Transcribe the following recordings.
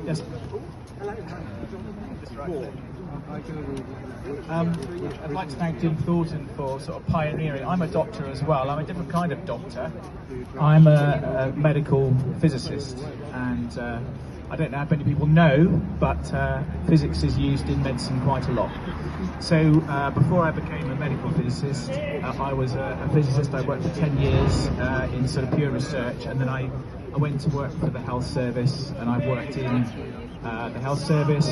Yes. I'd like to thank Jim Thornton for sort of pioneering. I'm a doctor as well. I'm a different kind of doctor. I'm a medical physicist, and I don't know how many people know, but physics is used in medicine quite a lot. So before I became a medical physicist, I was a physicist. I worked for 10 years in sort of pure research, and then I went to work for the health service, and I've worked in the health service.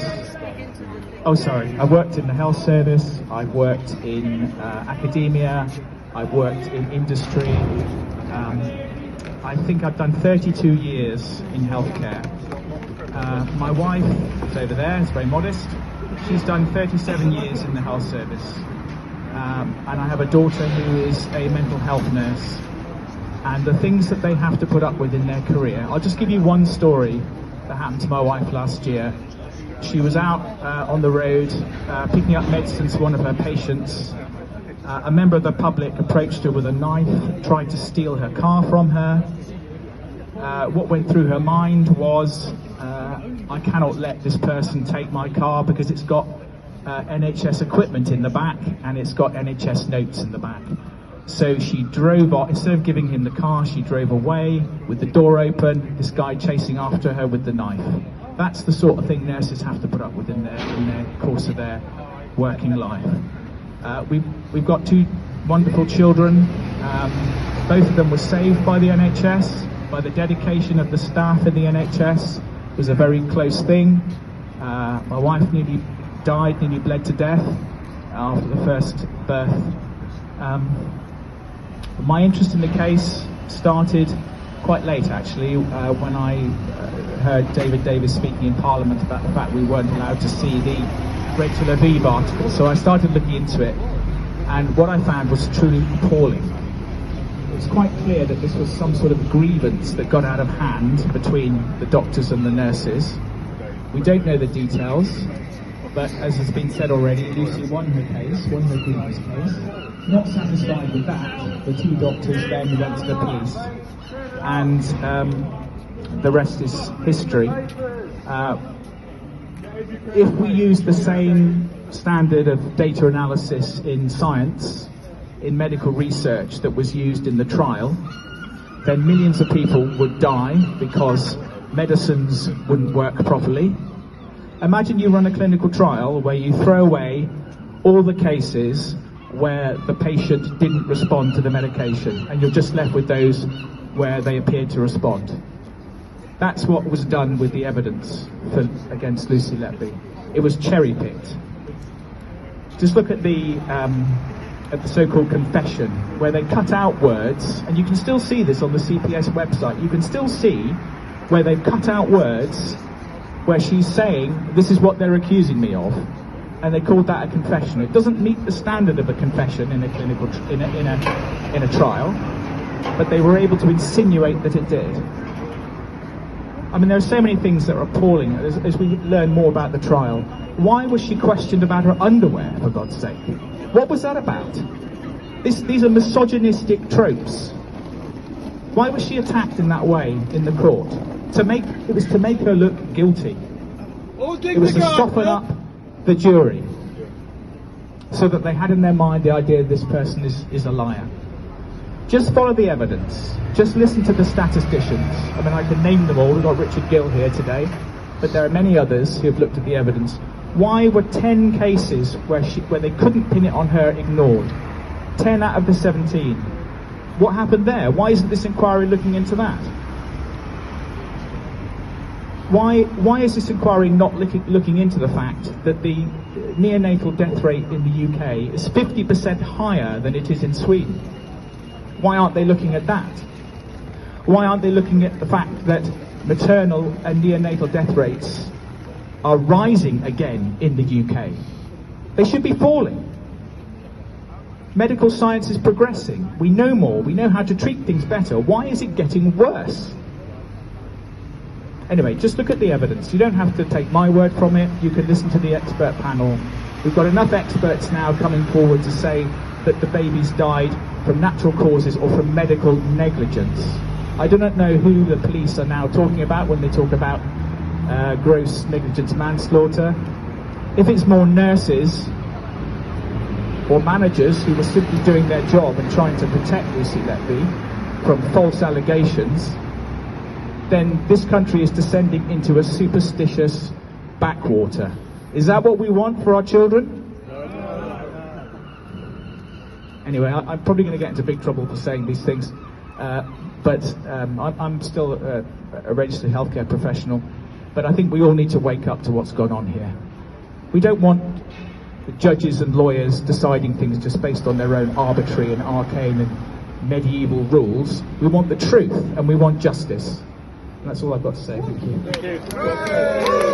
I worked in the health service. I've worked in academia. I've worked in industry. I think I've done 32 years in healthcare. My wife is over there, is very modest. She's done 37 years in the health service. And I have a daughter who is a mental health nurse. And the things that they have to put up with in their career. I'll just give you one story that happened to my wife last year. She was out on the road picking up medicines for one of her patients. A member of the public approached her with a knife, tried to steal her car from her. What went through her mind was, I cannot let this person take my car because it's got NHS equipment in the back and it's got NHS notes in the back. So she drove off. Instead of giving him the car, she drove away with the door open, this guy chasing after her with the knife. That's the sort of thing nurses have to put up with in their course of their working life. We've got two wonderful children. Both of them were saved by the NHS, by the dedication of the staff in the NHS. It was a very close thing. My wife nearly died, nearly bled to death after the first birth. My interest in the case started quite late, actually, when I heard David Davis speaking in Parliament about the fact we weren't allowed to see the Rachel Aviv article. So I started looking into it, and what I found was truly appalling. It was quite clear that this was some sort of grievance that got out of hand between the doctors and the nurses. We don't know the details, but as has been said already, Lucy won her case, won her grievance case. Not satisfied with that, the two doctors then went to the police, and the rest is history. If we use the same standard of data analysis in science, in medical research that was used in the trial, then millions of people would die because medicines wouldn't work properly. Imagine you run a clinical trial where you throw away all the cases where the patient didn't respond to the medication, and you're just left with those where they appeared to respond. That's what was done with the evidence against Lucy Letby. It was cherry-picked. Just look at the so-called confession, where they cut out words, and you can still see this on the CPS website. You can still see where they've cut out words where she's saying, this is what they're accusing me of, and they called that a confession. It doesn't meet the standard of a confession in a clinical in a trial, but they were able to insinuate that it did. I mean, there are so many things that are appalling as we learn more about the trial. Why was she questioned about her underwear, for God's sake? What was that about? These are misogynistic tropes. Why was she attacked in that way in the court? It was to make her look guilty. It was to soften up the jury, so that they had in their mind the idea that this person is a liar. Just follow the evidence. Just listen to the statisticians. I mean, I can name them all. We've got Richard Gill here today, but there are many others who have looked at the evidence. Why were 10 cases where they couldn't pin it on her ignored? 10 out of the 17. What happened there? Why isn't this inquiry looking into that? Why is this inquiry not looking into the fact that the neonatal death rate in the UK is 50% higher than it is in Sweden? Why aren't they looking at that? Why aren't they looking at the fact that maternal and neonatal death rates are rising again in the UK? They should be falling. Medical science is progressing. We know more. We know how to treat things better. Why is it getting worse? Anyway, just look at the evidence. You don't have to take my word from it. You can listen to the expert panel. We've got enough experts now coming forward to say that the babies died from natural causes or from medical negligence. I do not know who the police are now talking about when they talk about gross negligence manslaughter. If it's more nurses or managers who are simply doing their job and trying to protect Lucy Letby from false allegations, then this country is descending into a superstitious backwater. Is that what we want for our children? Anyway, I'm probably going to get into big trouble for saying these things, but I'm still a registered healthcare professional, but I think we all need to wake up to what's gone on here. We don't want judges and lawyers deciding things just based on their own arbitrary and arcane and medieval rules. We want the truth and we want justice. And that's all I've got to say. Thank you.